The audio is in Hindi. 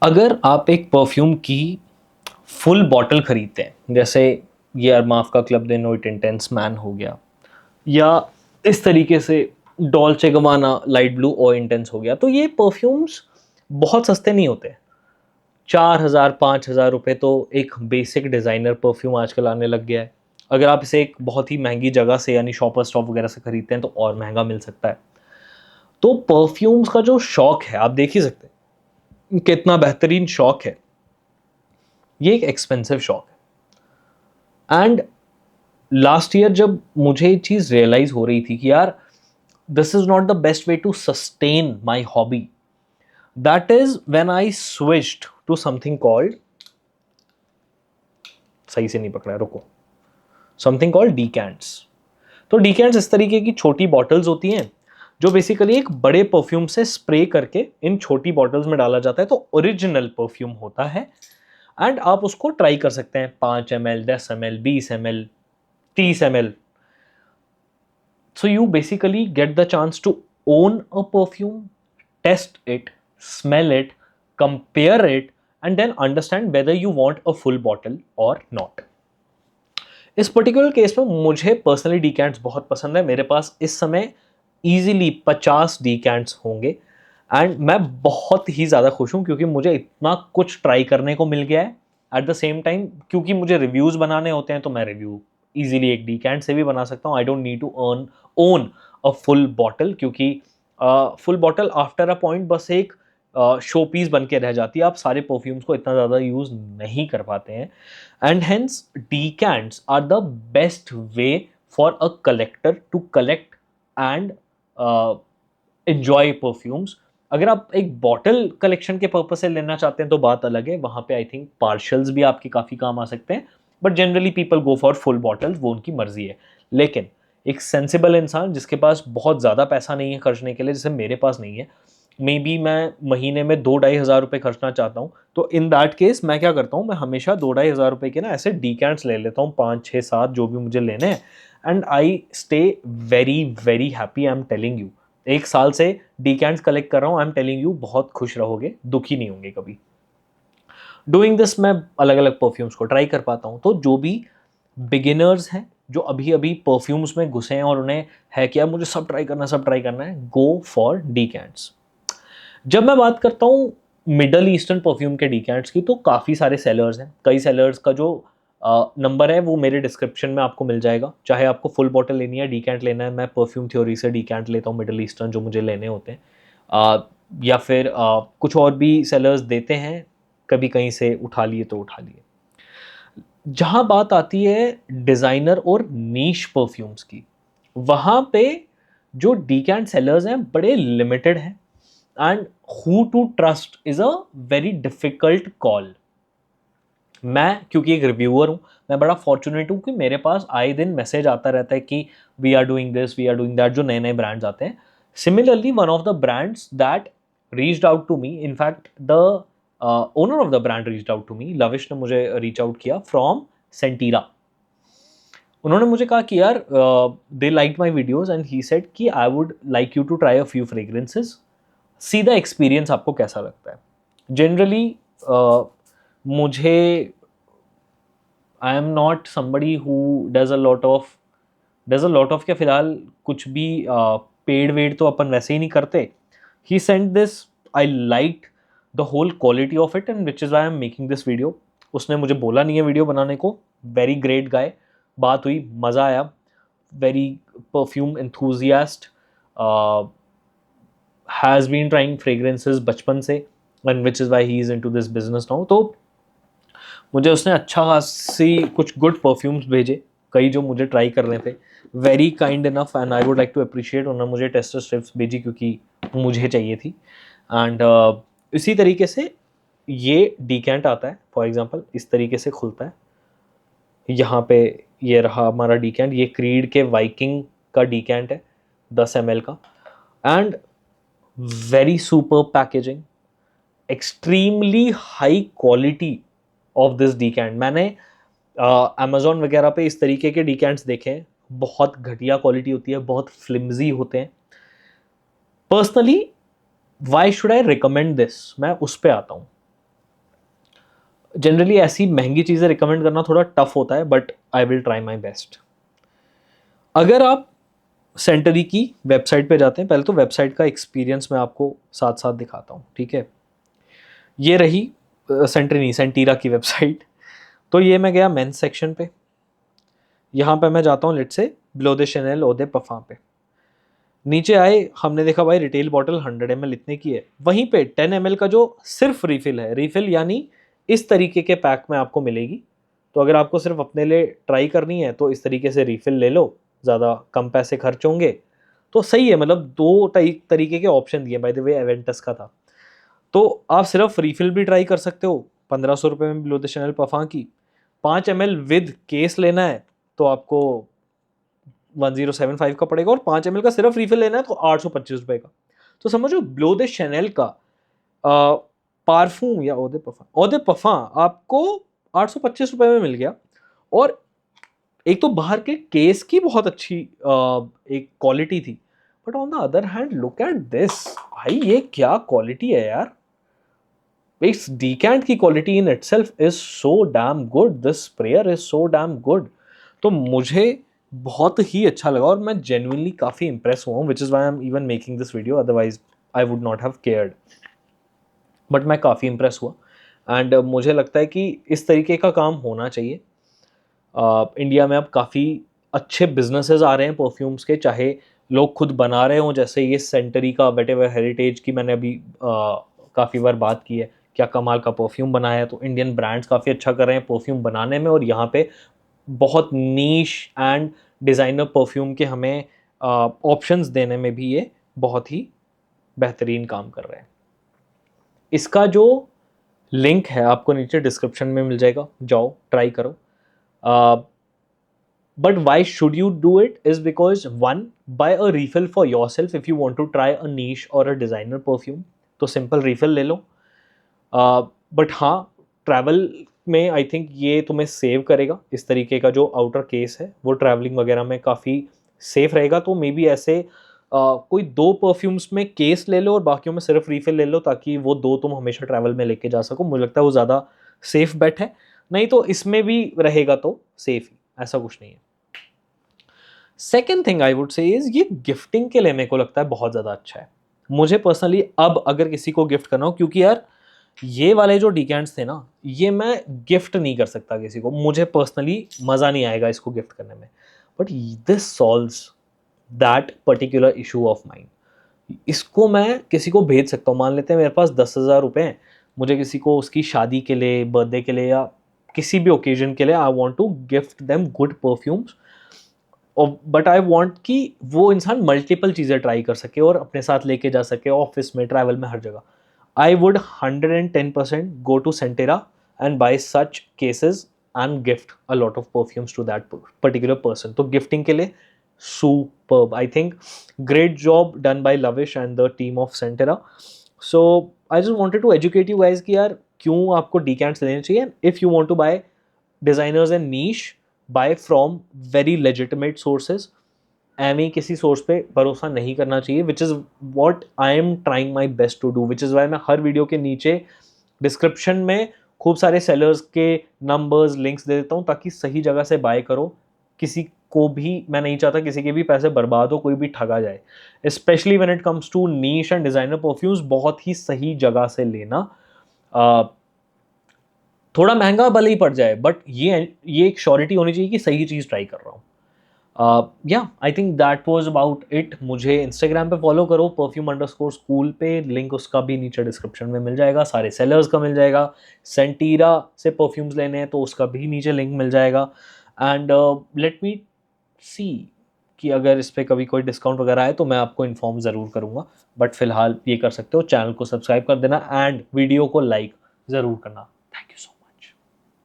अगर आप एक परफ्यूम की फुल बॉटल खरीदते हैं, जैसे ये अरमाफ का क्लब दे नोट इंटेंस मैन हो गया, या इस तरीके से डॉल्चे गबाना लाइट ब्लू ओ इंटेंस हो गया, तो ये परफ्यूम्स बहुत सस्ते नहीं होते। 4,000 5,000 रुपये तो एक बेसिक डिज़ाइनर परफ्यूम आजकल आने लग गया है। अगर आप इसे एक बहुत ही महंगी जगह से यानी शॉपर स्टॉप वगैरह से खरीदते हैं तो और महंगा मिल सकता है। तो परफ्यूम्स का जो शौक है, आप देख ही सकते हैं कितना बेहतरीन शौक है। ये एक एक्सपेंसिव शौक है। एंड लास्ट ईयर जब मुझे ये चीज़ रियलाइज हो रही थी कि यार this is not the best way to sustain my hobby, that is when I switched to something called, सही से नहीं पकड़ा, रुको, समथिंग कॉल्ड डीकैंट्स। तो डीकैंट्स इस तरीके की छोटी बॉटल्स होती हैं जो बेसिकली एक बड़े परफ्यूम से स्प्रे करके इन छोटी बॉटल्स में डाला जाता है, तो ओरिजिनल परफ्यूम होता है। एंड आप उसको ट्राई कर सकते हैं 5 ml 10 ml 20 ml 30 ml। So you basically get the chance to own a perfume, test it, smell it, compare it, and then understand whether you want a full bottle or not. इस पर्टिकुलर केस में मुझे पर्सनली डीकैंट्स बहुत पसंद है। मेरे पास इस समय इजीली 50 डीकैंट्स होंगे एंड मैं बहुत ही ज़्यादा खुश हूँ क्योंकि मुझे इतना कुछ ट्राई करने को मिल गया है। एट द सेम टाइम क्योंकि मुझे रिव्यूज़ बनाने होते हैं तो मैं रिव्यू इजीली एक डीकैंट से भी बना सकता हूँ। I don't need to own a full bottle, क्योंकि full bottle after a point बस एक शो पीस बन के रह जाती है। आप सारे परफ्यूम्स को इतना ज़्यादा यूज़ नहीं कर पाते हैं and hence decants are the best way for a collector to collect and enjoy perfumes. अगर आप एक बॉटल कलेक्शन के पर्पज से लेना चाहते हैं तो बात अलग है, वहाँ पे आई थिंक पार्शल्स भी आपके काफ़ी काम आ सकते हैं, but generally people go for full bottles, वो उनकी मर्जी है। लेकिन एक सेंसिबल इंसान जिसके पास बहुत ज़्यादा पैसा नहीं है खर्चने के लिए, जैसे मेरे पास नहीं है, मे बी मैं महीने में 2-2,500 रुपये खर्चना चाहता हूँ, तो इन दैट केस मैं क्या करता हूँ, मैं हमेशा 2-2,500 रुपये के ना ऐसे डीकैंट्स ले लेता हूँ, 5 6 7 जो भी मुझे लेने हैं। And I stay very very happy, I am telling you. 1 साल से डीकैंट्स कलेक्ट कर रहा हूँ, आई एम टेलिंग यू, बहुत खुश रहोगे, दुखी नहीं होंगे कभी। डूइंग दिस मैं अलग अलग परफ्यूम्स को ट्राई कर पाता हूँ। तो जो भी बिगिनर्स हैं जो अभी अभी परफ्यूम्स में घुसे हैं और उन्हें है कि यार मुझे सब ट्राई करना है, गो फॉर डीकैंट्स। जब मैं बात करता हूँ मिडल ईस्टर्न परफ्यूम के डीकैंट्स की, तो काफ़ी सारे सेलर्स हैं। कई सेलर्स का जो नंबर है वो मेरे डिस्क्रिप्शन में आपको मिल जाएगा। चाहे आपको फुल बॉटल लेनी है, डीकैंट लेना है, मैं परफ्यूम थ्योरी से डीकैंट लेता हूँ मिडल ईस्टर्न जो मुझे लेने होते हैं। या फिर कुछ और भी सेलर्स देते हैं, कभी कहीं से उठा लिए तो उठा लिए। जहाँ बात आती है डिज़ाइनर और नीश परफ्यूम्स की, वहाँ पे जो डीकैंट सेलर्स हैं बड़े लिमिटेड हैं and who to trust is a very difficult call. मैं क्योंकि एक रिव्यूअर हूँ, मैं बड़ा फॉर्चुनेट हूँ कि मेरे पास आए दिन मैसेज आता रहता है कि we are doing this, we are doing that, जो नए नए ब्रांड्स आते हैं। Similarly one of the brands that reached out to me, in fact the owner of the brand reached out to me, Lavish ने मुझे रीच आउट किया फ्रॉम सेंटीरा। उन्होंने मुझे कहा कि यार they like my videos and he said कि I would like you to try a few fragrances, सीधा एक्सपीरियंस आपको कैसा लगता है। जनरली मुझे, I am not somebody who does a lot of क्या, फिलहाल कुछ भी पेड वेड तो अपन वैसे ही नहीं करते। He sent this, I like the whole quality of it and which is I am making this video. उसने मुझे बोला नहीं है वीडियो बनाने को, वेरी ग्रेट गाय, बात हुई, मज़ा आया, very perfume enthusiast, has been trying fragrances बचपन से and which is why he is into this business now. तो मुझे उसने अच्छा खासी कुछ गुड परफ्यूम्स भेजे, कई जो मुझे ट्राई करने थे, very kind enough and I would like to appreciate. उन्होंने मुझे टेस्टर स्ट्रिप्स भेजी क्योंकि मुझे चाहिए थी। एंड इसी तरीके से ये डीकैंट आता है, फॉर एग्जांपल इस तरीके से खुलता है। यहाँ पे ये रहा हमारा डीकैंट, ये क्रीड के वाइकिंग का डीकैंट है 10 ml का, and very super packaging, extremely high quality of this decant. मैंने अमेजोन वगैरह पे इस तरीके के डीकैंट्स देखे हैं, बहुत घटिया क्वालिटी होती है, बहुत फ्लिम्जी होते हैं। Personally why should I recommend this, मैं उस पर आता हूँ। जनरली ऐसी महंगी चीज़ें रिकमेंड करना थोड़ा टफ होता है, but I will try my best. अगर आप सेंटरी की वेबसाइट पे जाते हैं, पहले तो वेबसाइट का एक्सपीरियंस मैं आपको साथ साथ दिखाता हूँ, ठीक है। ये रही सेंटीरा की वेबसाइट। तो ये मैं गया मेंस सेक्शन पे, यहाँ पे मैं जाता हूँ let's say below the channel ओ दे पफा पे। नीचे आए, हमने देखा भाई रिटेल बॉटल 100 ml इतने की है। वहीं पे 10 ml का जो सिर्फ रिफिल है, रिफिल यानी इस तरीके के पैक में आपको मिलेगी। तो अगर आपको सिर्फ अपने लिए ट्राई करनी है तो इस तरीके से रिफिल ले लो, ज़्यादा कम पैसे खर्च होंगे तो सही है। मतलब दो तरीके के ऑप्शन दिए, बाय द वे एवेंटस का था। तो आप सिर्फ रिफिल भी ट्राई कर सकते हो 1500 रुपये में बिलो द चैनल पफा की। 5 ml विद केस लेना है तो आपको 1075 का पड़ेगा, और 5 ml का सिर्फ रिफिल लेना है तो 825 रुपये का। तो समझो ब्लो द शैनेल का पारफ्यूम या ओदे पफा आपको 825 रुपये में मिल गया। और एक तो बाहर के केस की बहुत अच्छी एक क्वालिटी थी, but on the other hand look at this, भाई ये क्या क्वालिटी है यार। इस डीकैंट की quality in itself is so damn good, this sprayer is so damn good. तो मुझे बहुत ही अच्छा लगा और मैं जेन्युइनली काफ़ी इंप्रेस हुआ हूँ, which is why I am even making this video, otherwise I would not have cared. But मैं काफ़ी इंप्रेस हुआ एंड मुझे लगता है कि इस तरीके का काम होना चाहिए। इंडिया में अब काफ़ी अच्छे बिजनेसेस आ रहे हैं परफ्यूम्स के, चाहे लोग खुद बना रहे हों, जैसे ये सेंटरी का वेटेवर हेरिटेज की मैंने अभी काफ़ी बार बात की है, क्या कमाल का परफ्यूम बनाया है। तो इंडियन ब्रांड्स काफ़ी अच्छा कर रहे हैं परफ्यूम बनाने में, और यहाँ पे बहुत नीश एंड डिज़ाइनर परफ्यूम के हमें ऑप्शंस देने में भी ये बहुत ही बेहतरीन काम कर रहे हैं। इसका जो लिंक है आपको नीचे डिस्क्रिप्शन में मिल जाएगा, जाओ ट्राई करो। But why should you do it is because one, buy a refill for yourself if you want to try a niche or a designer perfume, तो सिंपल रिफिल ले लो। बट हाँ, ट्रैवल में आई थिंक ये तुम्हें सेव करेगा। इस तरीके का जो आउटर केस है वो ट्रैवलिंग वगैरह में काफ़ी सेफ रहेगा। तो मे बी ऐसे कोई 2 परफ्यूम्स में केस ले लो और बाकियों में सिर्फ रिफिल ले लो, ताकि वो 2 तुम हमेशा ट्रैवल में लेके जा सको। मुझे लगता है वो ज़्यादा सेफ बेट है। नहीं तो इसमें भी रहेगा तो सेफ ही, ऐसा कुछ नहीं है। Second thing I would say is ये गिफ्टिंग के लिए मेरे को लगता है बहुत ज़्यादा अच्छा है। मुझे पर्सनली अब अगर किसी को गिफ्ट करना हो, क्योंकि यार ये वाले जो डिकेंट्स थे ना, ये मैं गिफ्ट नहीं कर सकता किसी को, मुझे पर्सनली मज़ा नहीं आएगा इसको गिफ्ट करने में। But this solves that particular issue of mind. इसको मैं किसी को भेज सकता हूँ। मान लेते हैं मेरे पास 10,000 रुपये हैं, मुझे किसी को उसकी शादी के लिए, बर्थडे के लिए, या किसी भी ओकेजन के लिए I want to gift them good perfumes. But I want कि वो इंसान मल्टीपल चीज़ें ट्राई कर सके और अपने साथ लेके जा सके ऑफिस में, ट्रैवल में, हर जगह। आई वुड 110% गो टू सेंटेरा and buy such cases and gift a lot of perfumes to that particular person. तो गिफ्टिंग के लिए superb, I think great job done by Lavish and the team of सेंटेरा। So I just wanted to educate you guys कि यार क्यों आपको डीकैंट्स लेने चाहिए। If you want to buy designers and niche, buy from very legitimate sources. M किसी सोर्स पे भरोसा नहीं करना चाहिए, which is what I am trying my best to do, which is why मैं हर वीडियो के नीचे डिस्क्रिप्शन में खूब सारे सेलर्स के नंबर्स, लिंक्स दे देता हूँ, ताकि सही जगह से बाय करो। किसी को भी, मैं नहीं चाहता किसी के भी पैसे बर्बाद हो, कोई भी ठगा जाए। Specially when it comes to niche and designer perfumes, बहुत ही सही जगह से लेना। थोड़ा महंगा भले ही पड़ जाए, बट ये एक श्योरिटी होनी चाहिए कि सही चीज़ ट्राई कर रहा हूँ। या I think that was about it. मुझे इंस्टाग्राम पे फॉलो करो perfume_school पे, लिंक उसका भी नीचे डिस्क्रिप्शन में मिल जाएगा, सारे सेलर्स का मिल जाएगा। सेंटीरा से परफ्यूम्स लेने हैं तो उसका भी नीचे लिंक मिल जाएगा। एंड लेट मी सी कि अगर इस पर कभी कोई डिस्काउंट वगैरह आए तो मैं आपको इन्फॉर्म ज़रूर करूँगा। बट फिलहाल ये कर सकते हो, चैनल को सब्सक्राइब कर देना एंड वीडियो को लाइक ज़रूर करना। Thank you so much.